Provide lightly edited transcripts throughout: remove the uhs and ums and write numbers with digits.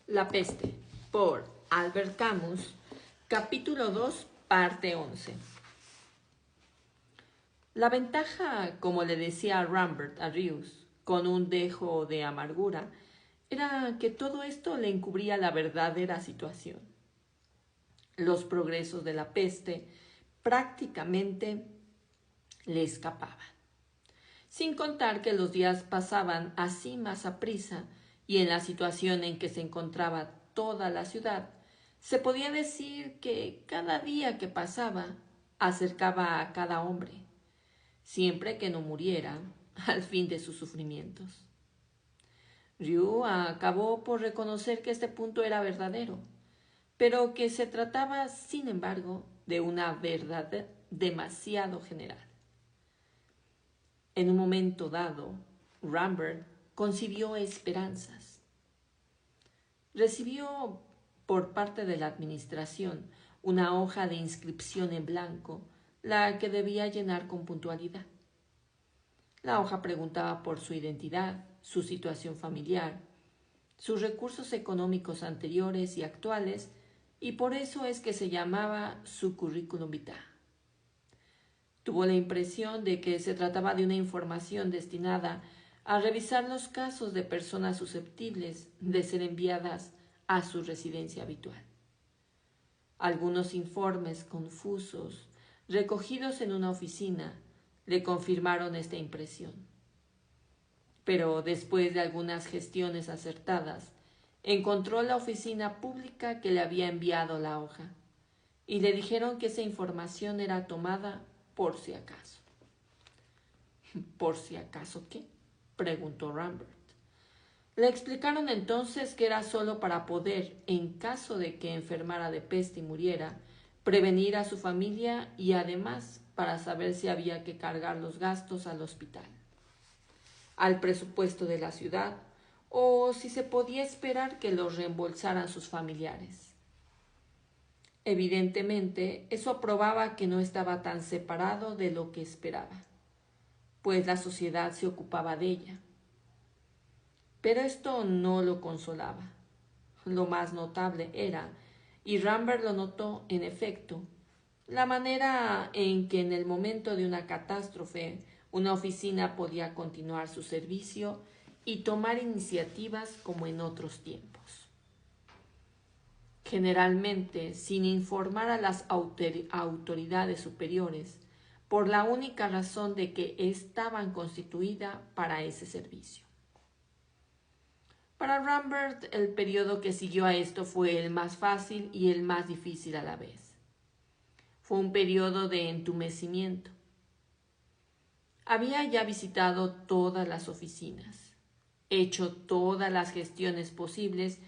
La peste, por Albert Camus, capítulo 2, parte 11. La ventaja, como le decía Rambert a Rius, con un dejo de amargura, era que todo esto le encubría la verdadera situación. Los progresos de la peste prácticamente le escapaban. Sin contar que los días pasaban así más aprisa y en la situación en que se encontraba toda la ciudad, se podía decir que cada día que pasaba acercaba a cada hombre, siempre que no muriera, al fin de sus sufrimientos. Ryu acabó por reconocer que este punto era verdadero, pero que se trataba, sin embargo, de una verdad demasiado general. En un momento dado, Rambert concibió esperanzas. Recibió por parte de la administración una hoja de inscripción en blanco, la que debía llenar con puntualidad. La hoja preguntaba por su identidad, su situación familiar, sus recursos económicos anteriores y actuales, y por eso es que se llamaba su currículum vitae. Tuvo la impresión de que se trataba de una información destinada a revisar los casos de personas susceptibles de ser enviadas a su residencia habitual. Algunos informes confusos, recogidos en una oficina, le confirmaron esta impresión. Pero después de algunas gestiones acertadas, encontró la oficina pública que le había enviado la hoja y le dijeron que esa información era tomada por si acaso. ¿Por si acaso qué?, preguntó Rambert. Le explicaron entonces que era solo para poder, en caso de que enfermara de peste y muriera, prevenir a su familia y además para saber si había que cargar los gastos al hospital, al presupuesto de la ciudad, o si se podía esperar que los reembolsaran sus familiares. Evidentemente, eso probaba que no estaba tan separado de lo que esperaba, pues la sociedad se ocupaba de ella. Pero esto no lo consolaba. Lo más notable era, y Rambert lo notó en efecto, la manera en que en el momento de una catástrofe una oficina podía continuar su servicio y tomar iniciativas como en otros tiempos. Generalmente sin informar a las autoridades superiores, por la única razón de que estaban constituidas para ese servicio. Para Rambert, el periodo que siguió a esto fue el más fácil y el más difícil a la vez. Fue un periodo de entumecimiento. Había ya visitado todas las oficinas, hecho todas las gestiones posibles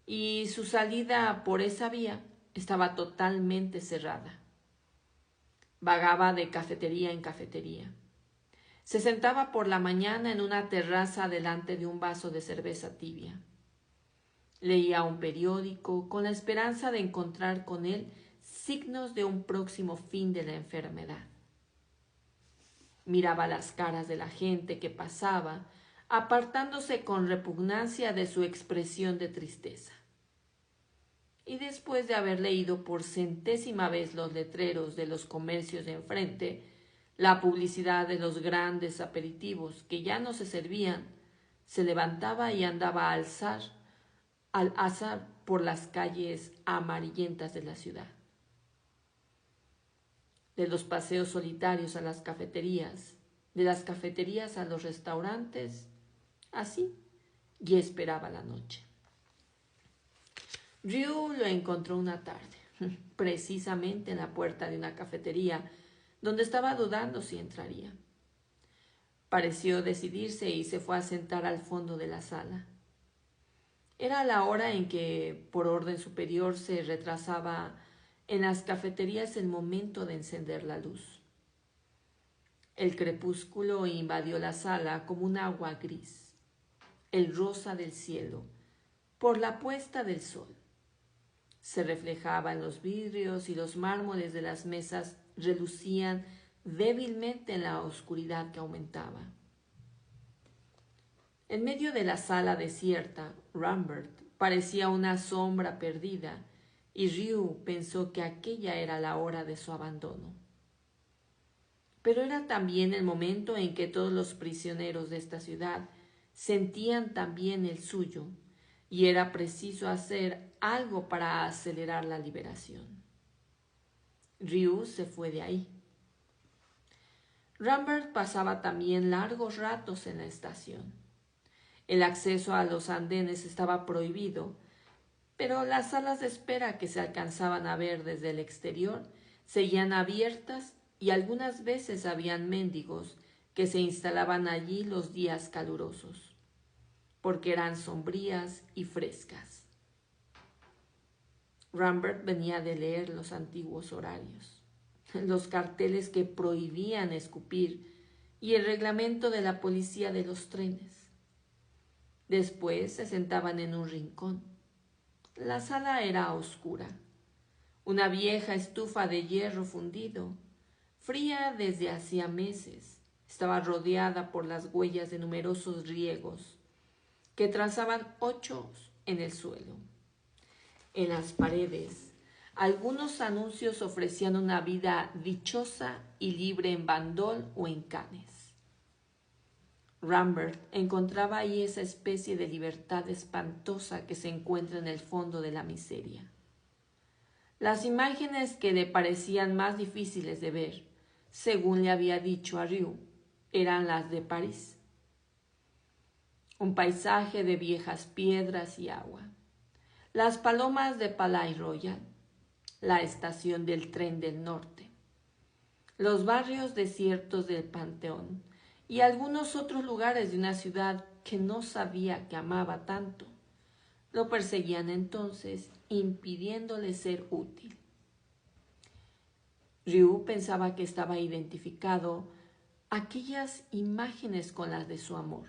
y su salida por esa vía estaba totalmente cerrada. Vagaba de cafetería en cafetería. Se sentaba por la mañana en una terraza delante de un vaso de cerveza tibia. Leía un periódico con la esperanza de encontrar con él signos de un próximo fin de la enfermedad. Miraba las caras de la gente que pasaba, apartándose con repugnancia de su expresión de tristeza. Y después de haber leído por centésima vez los letreros de los comercios de enfrente, la publicidad de los grandes aperitivos que ya no se servían, se levantaba y andaba al azar por las calles amarillentas de la ciudad. De los paseos solitarios a las cafeterías, de las cafeterías a los restaurantes, así, y esperaba la noche. Ryu lo encontró una tarde, precisamente en la puerta de una cafetería, donde estaba dudando si entraría. Pareció decidirse y se fue a sentar al fondo de la sala. Era la hora en que, por orden superior, se retrasaba en las cafeterías el momento de encender la luz. El crepúsculo invadió la sala como un agua gris, el rosa del cielo, por la puesta del sol. Se reflejaba en los vidrios y los mármoles de las mesas relucían débilmente en la oscuridad que aumentaba. En medio de la sala desierta, Rambert parecía una sombra perdida, y Ryu pensó que aquella era la hora de su abandono. Pero era también el momento en que todos los prisioneros de esta ciudad sentían también el suyo, y era preciso hacer algo para acelerar la liberación. Ryu se fue de ahí. Rambert pasaba también largos ratos en la estación. El acceso a los andenes estaba prohibido, pero las salas de espera que se alcanzaban a ver desde el exterior seguían abiertas y algunas veces habían mendigos que se instalaban allí los días calurosos, porque eran sombrías y frescas. Rambert venía de leer los antiguos horarios, los carteles que prohibían escupir y el reglamento de la policía de los trenes. Después se sentaban en un rincón. La sala era oscura. Una vieja estufa de hierro fundido, fría desde hacía meses, estaba rodeada por las huellas de numerosos riegos que trazaban hoyos en el suelo. En las paredes, algunos anuncios ofrecían una vida dichosa y libre en Bandol o en Cannes. Rambert encontraba ahí esa especie de libertad espantosa que se encuentra en el fondo de la miseria. Las imágenes que le parecían más difíciles de ver, según le había dicho a Ryu, eran las de París. Un paisaje de viejas piedras y agua, las palomas de Palais Royal, la estación del tren del norte, los barrios desiertos del Panteón y algunos otros lugares de una ciudad que no sabía que amaba tanto. Lo perseguían entonces, impidiéndole ser útil. Ryu pensaba que estaba identificado aquellas imágenes con las de su amor.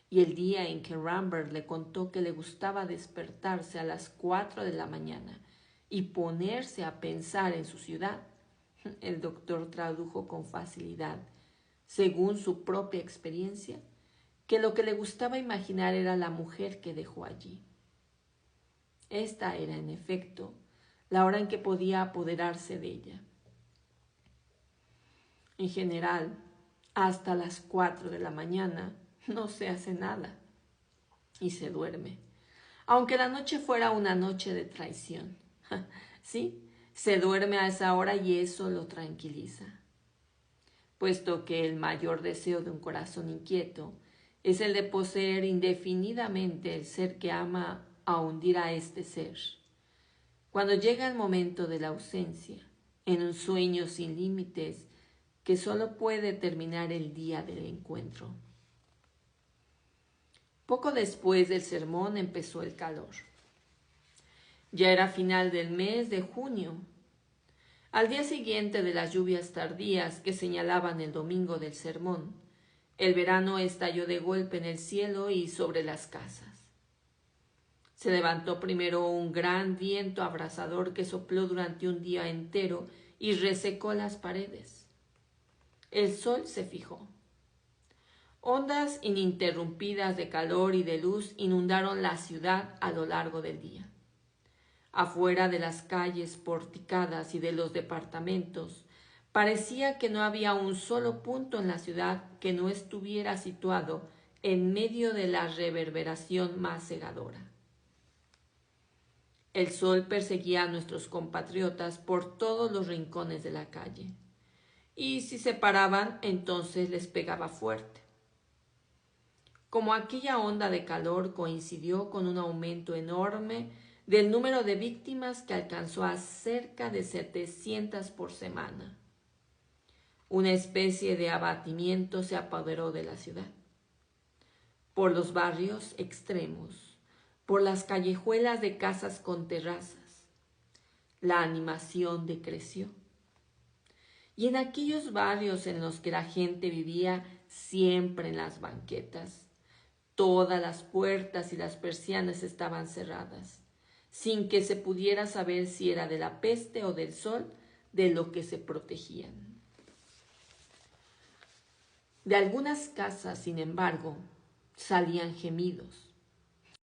Y el día en que Rambert le contó que le gustaba despertarse a las 4 de la mañana y ponerse a pensar en su ciudad, el doctor tradujo con facilidad, según su propia experiencia, que lo que le gustaba imaginar era la mujer que dejó allí. Esta era, en efecto, la hora en que podía apoderarse de ella. En general, hasta las 4 de la mañana no se hace nada y se duerme, aunque la noche fuera una noche de traición. Sí, se duerme a esa hora y eso lo tranquiliza, puesto que el mayor deseo de un corazón inquieto es el de poseer indefinidamente el ser que ama a hundir a este ser. Cuando llega el momento de la ausencia, en un sueño sin límites que solo puede terminar el día del encuentro. Poco después del sermón empezó el calor. Ya era final del mes de junio. Al día siguiente de las lluvias tardías que señalaban el domingo del sermón, el verano estalló de golpe en el cielo y sobre las casas. Se levantó primero un gran viento abrasador que sopló durante un día entero y resecó las paredes. El sol se fijó. Ondas ininterrumpidas de calor y de luz inundaron la ciudad a lo largo del día. Afuera de las calles porticadas y de los departamentos, parecía que no había un solo punto en la ciudad que no estuviera situado en medio de la reverberación más cegadora. El sol perseguía a nuestros compatriotas por todos los rincones de la calle, y si se paraban, entonces les pegaba fuerte. Como aquella onda de calor coincidió con un aumento enorme del número de víctimas que alcanzó a cerca de 700 por semana. Una especie de abatimiento se apoderó de la ciudad. Por los barrios extremos, por las callejuelas de casas con terrazas, la animación decreció. Y en aquellos barrios en los que la gente vivía siempre en las banquetas, todas las puertas y las persianas estaban cerradas, sin que se pudiera saber si era de la peste o del sol de lo que se protegían. De algunas casas, sin embargo, salían gemidos.